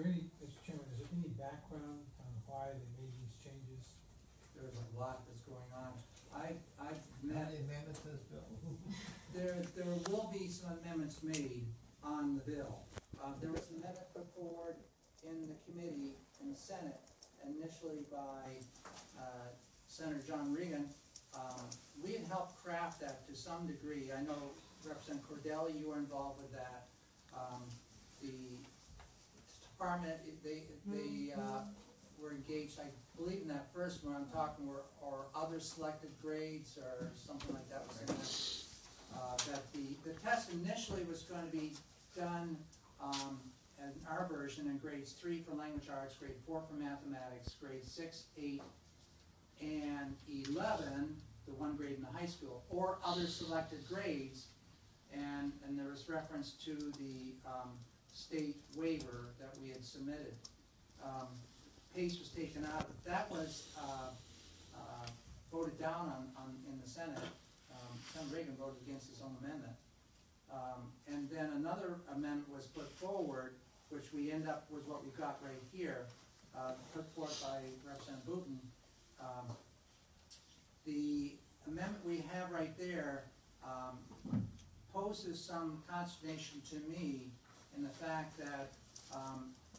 there any, Mr. Chairman, is there any background on why they made these changes? There's a lot that's going on. I've met. Any amendments to this bill? There will be some amendments made on the bill. There was an amendment put forward in the committee in the Senate, initially by Senator John Regan. We had helped craft that to some degree. I know Representative Cordelli, you were involved with that. The department, they were engaged, I believe in that first one I'm talking, or other selected grades or something like that was in it. That the test initially was going to be done in our version in grades 3 for language arts, grade 4 for mathematics, grades 6, 8, and 11, the one grade in the high school, or other selected grades, and there was reference to the state waiver that we had submitted. PACE was taken out, but that was voted down on in the Senate. Senator Reagan voted against his own amendment. And then another amendment was put forward, which we end up with what we've got right here, put forth by Representative Booten. The amendment we have right there poses some consternation to me in the fact that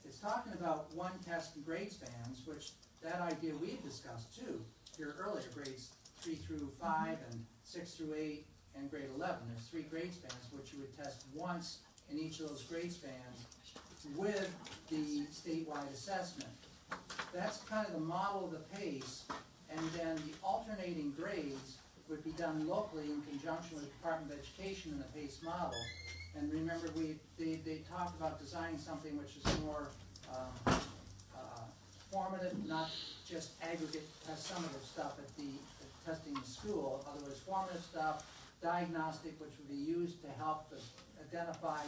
it's talking about one test and grade spans, which that idea we had discussed too here earlier, grades 3 through 5 and 6 through 8 and grade 11. There's 3 grade spans which you would test once in each of those grade spans with the statewide assessment. That's kind of the model of the PACE, and then the alternating grades would be done locally in conjunction with the Department of Education in the PACE model. And remember, they talked about designing something which is more formative, not just aggregate test summative stuff at the testing in school. In other words, formative stuff, diagnostic, which would be used to help identify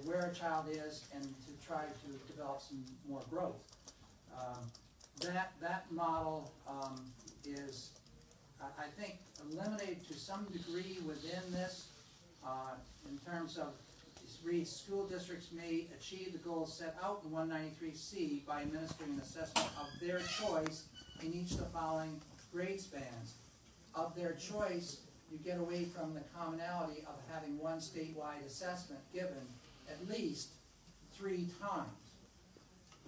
where a child is and to try to develop some more growth. That model is, I think, eliminated to some degree within this in terms of, it reads, school districts may achieve the goals set out in 193C by administering an assessment of their choice in each of the following grade spans. Of their choice, you get away from the commonality of having one statewide assessment given at least 3 times.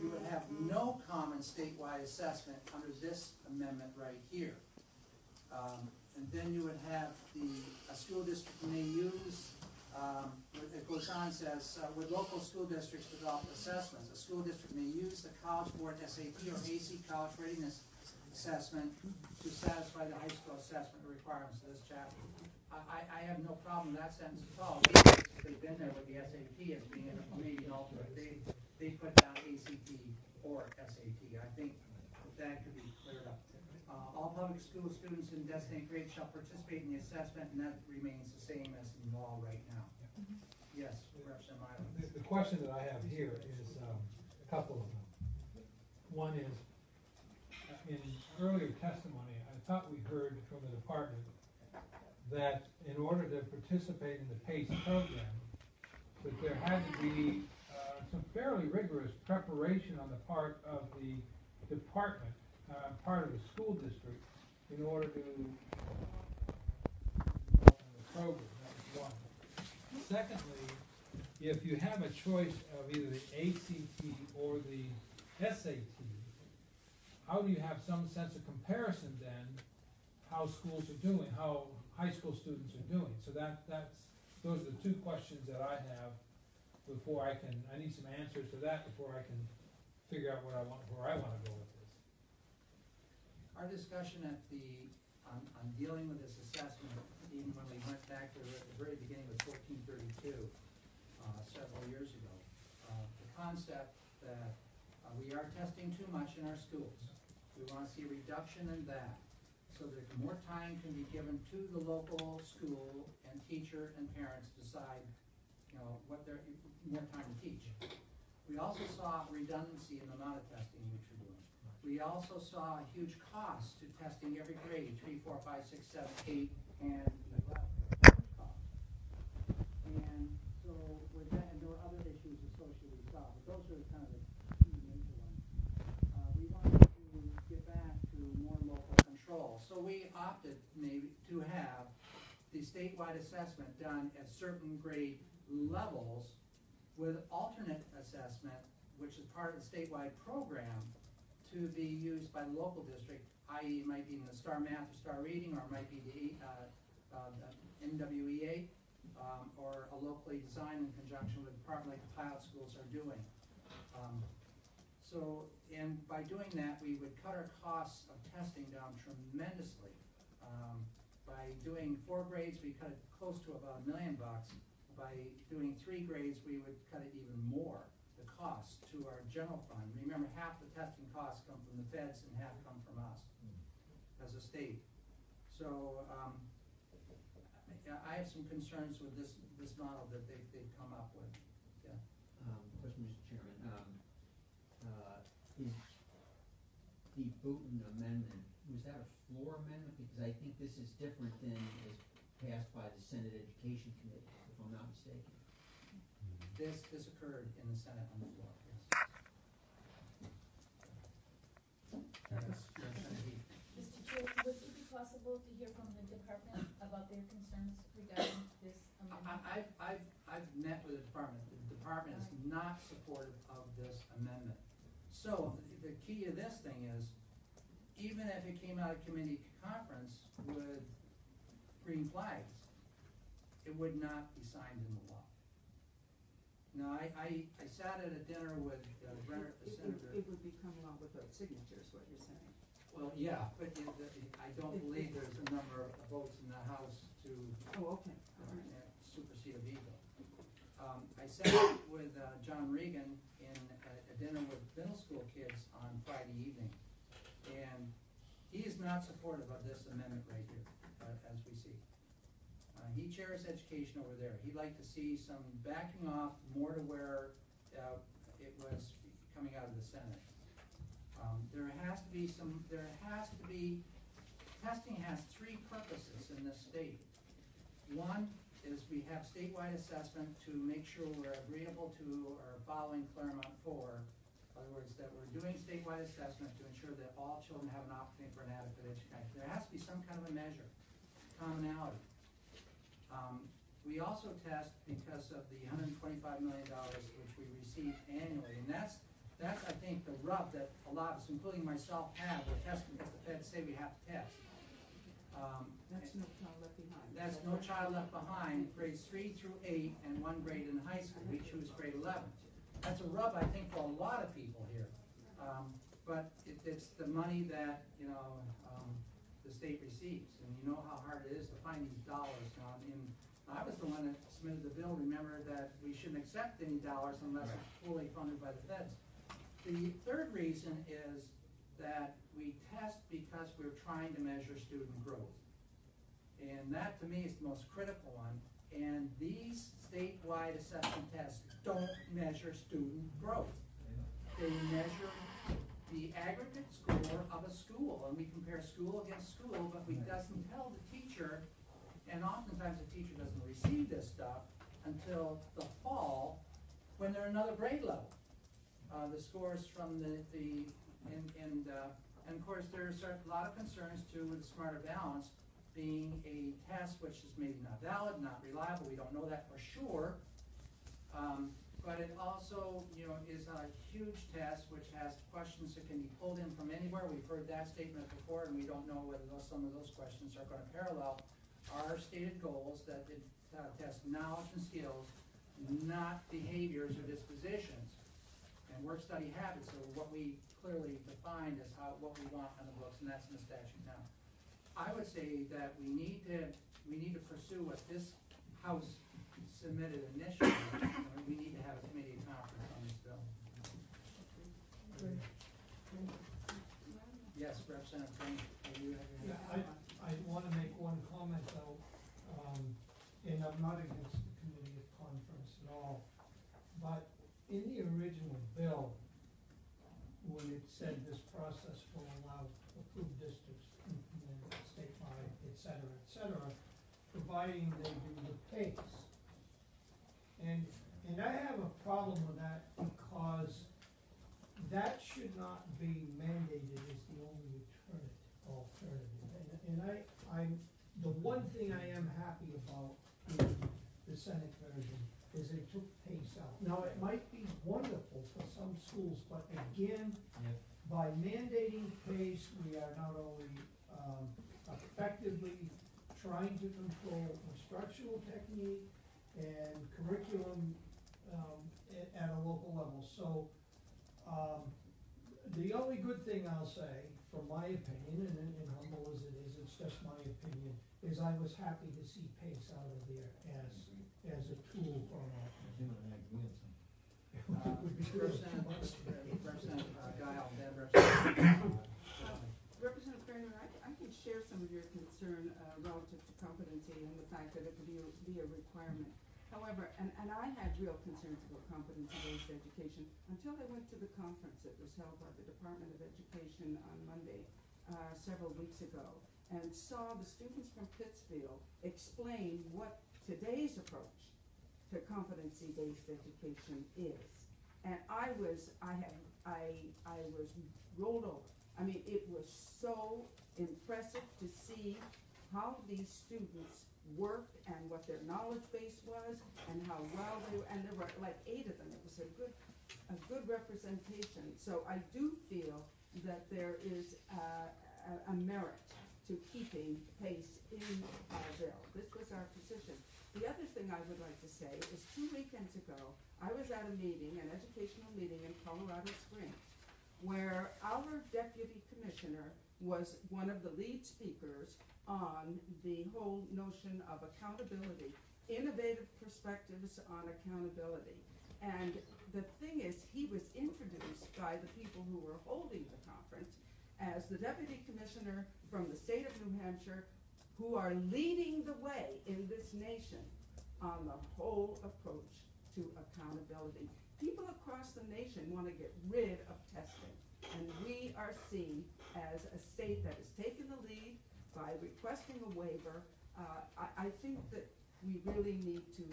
You would have no common statewide assessment under this amendment right here. And then you would have a school district may use, it goes on, says, with local school districts develop assessments, a school district may use the College Board SAT or AC College Readiness Assessment to satisfy the high school assessment requirements of this chapter. I have no problem in that sentence at all. They've been there with the SAT as being maybe an alternate. They put down ACT or SAT. I think that could be cleared up. All public school students in designated grades shall participate in the assessment, and that remains the same as in law right now. Yes, Representative Myler. The question that I have here is a couple of them. One is, in earlier testimony, I thought we heard from the department that in order to participate in the PACE program, that there had to be some fairly rigorous preparation on the part of the department, part of the school district, in order to the program. That was one. Secondly, if you have a choice of either the ACT or the SAT, how do you have some sense of comparison then how schools are doing, how high school students are doing? So those are the 2 questions that I have before I need some answers to that before I can figure out where I want to go with this. Our discussion on dealing with this assessment, even when we went back to the very beginning of 1432, several years ago, the concept that we are testing too much in our schools. We want to see a reduction in that, so that more time can be given to the local school and teacher and parents to decide, what they're more time to teach. We also saw redundancy in the amount of testing which we're doing. We also saw a huge cost to testing every grade, 3, 4, 5, 6, 7, 8, and 11 cost. And so with that, and there were other issues associated with that. But those are kind of so we opted maybe to have the statewide assessment done at certain grade levels with alternate assessment, which is part of the statewide program, to be used by the local district, i.e. it might be in the Star Math or Star Reading, or it might be the NWEA, or a locally designed in conjunction with the department like the pilot schools are doing. And by doing that, we would cut our costs of testing down tremendously. By doing 4 grades, we cut it close to about $1 million. By doing 3 grades, we would cut it even more, the cost to our general fund. Remember, half the testing costs come from the feds and half come from us as a state. So I have some concerns with this model that they've come up with. Yeah. Question, Mr. Chairman. Is the Booton amendment, was that a floor amendment? Because I think this is different than is passed by the Senate Education Committee, if I'm not mistaken. This occurred in the Senate on the floor, yes. Mr. Chair, would it be possible to hear from the department about their concerns regarding this amendment? I've met with the department. The department is not supportive of this amendment. So the key to this thing is, even if it came out of committee conference with green flags, it would not be signed into law. Now, I sat at a dinner with Senator. It would become law without signatures, what you're saying. Well, yeah, but I don't believe there's a number of votes in the House to Oh, okay. All right. supersede a veto. I sat with John Regan in a dinner with middle school kids on Friday evening, and he is not supportive of this amendment right here, as we see. He chairs education over there. He'd like to see some backing off more to where it was coming out of the Senate. Testing has 3 purposes in this state. One is we have statewide assessment to make sure we're agreeable to or following Claremont 4. In other words, that we're doing statewide assessment to ensure that all children have an opportunity for an adequate education. There has to be some kind of a measure, commonality. We also test because of the $125 million which we receive annually, and that's I think the rub that a lot of us, including myself, have. We're testing because the feds say we have to test. That's no child left behind. That's no child left behind, grades 3 through 8, and 1 grade in high school. We choose grade 11. That's a rub, I think, for a lot of people here. But it's the money that the state receives, and you know how hard it is to find these dollars. I was the one that submitted the bill. Remember that we shouldn't accept any dollars unless it's fully funded by the feds. The third reason is that we test because we're trying to measure student growth. And that, to me, is the most critical one. And these statewide assessment tests don't measure student growth. They measure the aggregate score of a school, and we compare school against school, but we doesn't tell the teacher, and oftentimes the teacher doesn't receive this stuff until the fall when they're another grade level. The scores from and of course there's a lot of concerns too with the Smarter Balance being a test which is maybe not valid, not reliable. We don't know that for sure. But it also, is a huge test which has questions that can be pulled in from anywhere. We've heard that statement before, and we don't know whether some of those questions are going to parallel our stated goals that test knowledge and skills, not behaviors or dispositions. And work study habits are what we clearly defined as what we want on the books, and that's in the statute now. I would say that we need to pursue what this House submitted initially. We need to have a committee conference on this bill. Yes, Representative Crane, you have your hand? I want to make one comment though, and I'm not against the committee of conference at all, but in the original bill, when it said this process will allow approved districts to implement statewide, et cetera, providing they do the pace. And I have a problem with that because that should not be mandated as the only alternative. And one thing I am happy about in the Senate version is they took pace out. Now, it might be wonderful for some schools, but again, by mandating pace, we are not only, effectively trying to control instructional technique and curriculum, at a local level. So, the only good thing I'll say, from my opinion, and humble as it is, it's just my opinion, is I was happy to see pace out of there as a tool for an alternate. Representative Guile, then Representative. Representative Kramer, I can share some of your concern relative to competency and the fact that it could be a requirement. However, and I had real concerns about competency-based education until I went to the conference that was held by the Department of Education on Monday several weeks ago, and saw the students from Pittsfield explain what today's approach to competency-based education is. And I was rolled over. I mean, it was so impressive to see how these students worked and what their knowledge base was and how well they were, and there were like 8 of them. It was a good representation. So I do feel that there is a merit to keeping pace in our bill. This was our position. The other thing I would like to say is 2 weekends ago, I was at a meeting, an educational meeting in Colorado Springs, where our deputy commissioner was one of the lead speakers on the whole notion of accountability, innovative perspectives on accountability. And the thing is, he was introduced by the people who were holding the conference as the deputy commissioner from the state of New Hampshire, who are leading the way in this nation on the whole approach to accountability. People across the nation want to get rid of testing, and we are seen as a state that has taken the lead by requesting a waiver. I think that we really need to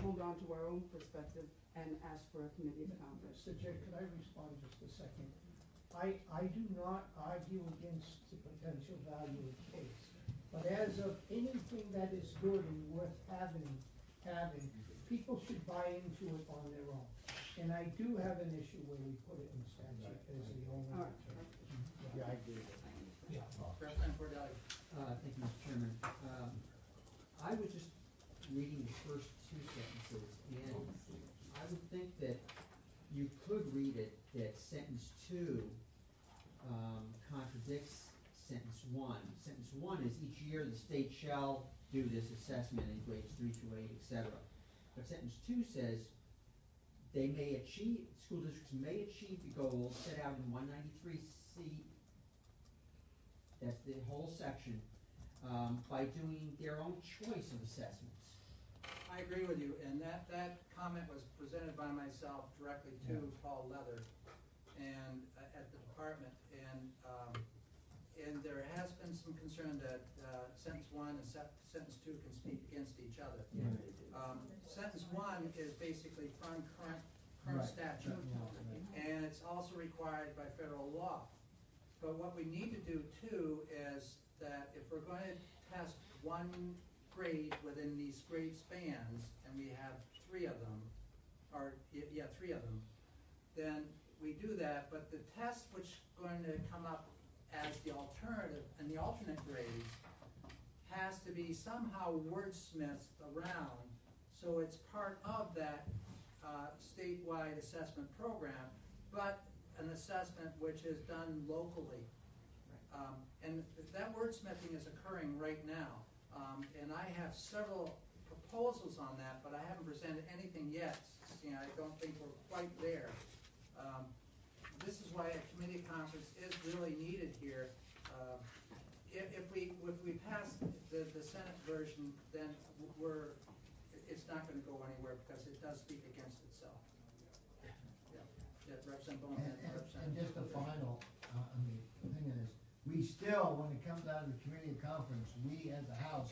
hold on to our own perspective and ask for a committee of conference. Mr. Chair, could I respond just a second? I do not argue against the potential value of case, but as of anything that is good and worth having, people should buy into it on their own. And I do have an issue where we put it in statute as the only. All right. Yeah, I agree. Representative Cordelli. Thank you, Mr. Chairman. I was just reading the first 2 sentences, and I would think that you could read it that sentence 2 contradicts sentence 1. Sentence 1 is each year the state shall do this assessment in grades 3 through 8, etc. But sentence 2 says school districts may achieve the goals set out in 193C, that's the whole section, by doing their own choice of assessments. I agree with you, and that comment was presented by myself directly to Paul Leather and at the department, and there has been some concern that sentence 1 and sentence 2 can speak against each other. Sentence 1 is basically from current statute, and it's also required by federal law. But what we need to do too is that if we're going to test one grade within these grade spans, and we have 3 of them, or 3 of them, then we do that, but the test which is going to come up as the alternative and the alternate grades has to be somehow wordsmithed around so it's part of that statewide assessment program, but an assessment which is done locally. And that wordsmithing is occurring right now. And I have several proposals on that, but I haven't presented anything yet. I don't think we're quite there. This is why a committee conference is really needed here. If we pass the Senate version, then it's not going to go anywhere because it does speak against itself. Representative Bowman and Representative. And just a final, thing is, we still, when it comes out of the committee conference, we as a House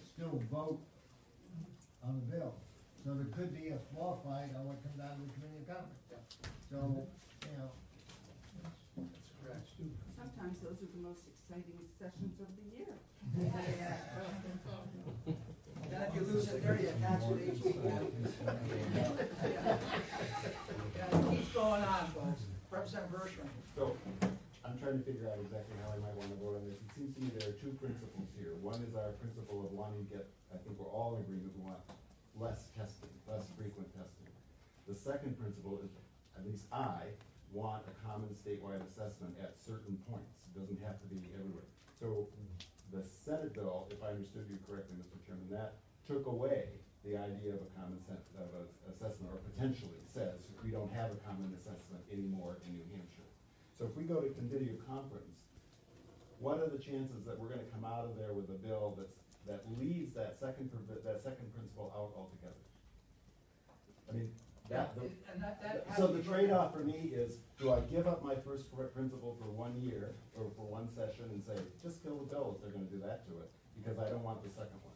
still vote on the bill. So there could be a small fight on what comes out of the committee conference. So, That's correct. Sometimes those are the most exciting sessions of the year. lose it there, you attach it to HB. Yeah, it keeps going on, folks. Representative Bershman. So, I'm trying to figure out exactly how I might wanna vote on this. It seems to me there are two principles here. One is our principle of wanting to get, I think we're all in agreement, we want less testing, less frequent testing. The second principle is, at least I want a common statewide assessment at certain points. It doesn't have to be everywhere. So, the Senate bill, if I understood you correctly, Mr. Chairman, that took away the idea of a common assessment, or potentially says we don't have a common assessment anymore in New Hampshire. So if we go to committee of conference, what are the chances that we're gonna come out of there with a bill that leaves that second principle out altogether? I mean, so the trade-off for me is, do I give up my first principle for 1 year, or for one session, and say, just kill the bill if they're gonna do that to it, because I don't want the second one?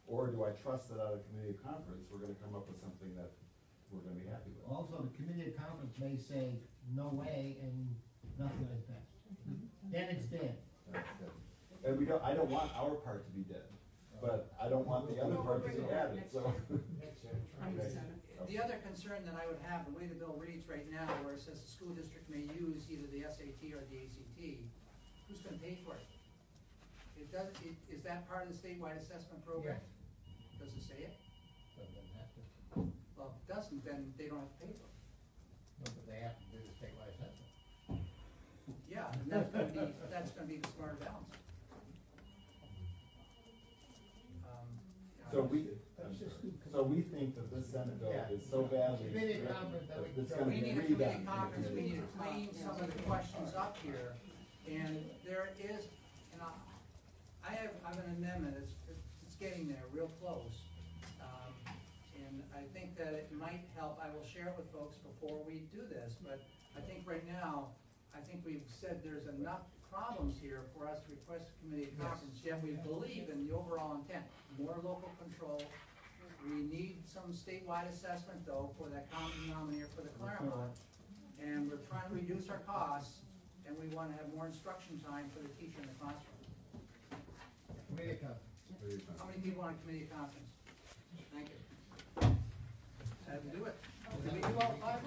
Or do I trust that out of committee of conference, we're gonna come up with something that we're gonna be happy with? Also, the committee of conference may say, no way, and nothing is passed. Then it's dead. That's good. And I don't want our part to be dead, but I don't want the other part to be added, so. The other concern that I would have, the way the bill reads right now, where it says the school district may use either the SAT or the ACT, who's gonna pay for it? Is that part of the statewide assessment program? Does it say it? Doesn't have to. Well, if it doesn't, then they don't have to pay for it. No, but they have to do the statewide assessment. Yeah, and that's gonna be the smarter balance. So we think that this Senate bill is so badly Committee of written conference that that we it's can- gonna We be need a committee redone. conference, we need to clean some of the questions up here, and there is, and I have an amendment, it's getting there, real close. And I think that it might help, I will share it with folks before we do this, but I think right now, I think we've said there's enough problems here for us to request a committee conference, yet we believe in the overall intent, more local control. We need some statewide assessment though for that common denominator for the Claremont. And we're trying to reduce our costs, and we wanna have more instruction time for the teacher in the classroom. Committee of conference. How many people on a committee conference? Thank you. Had to do it. Did we do all five?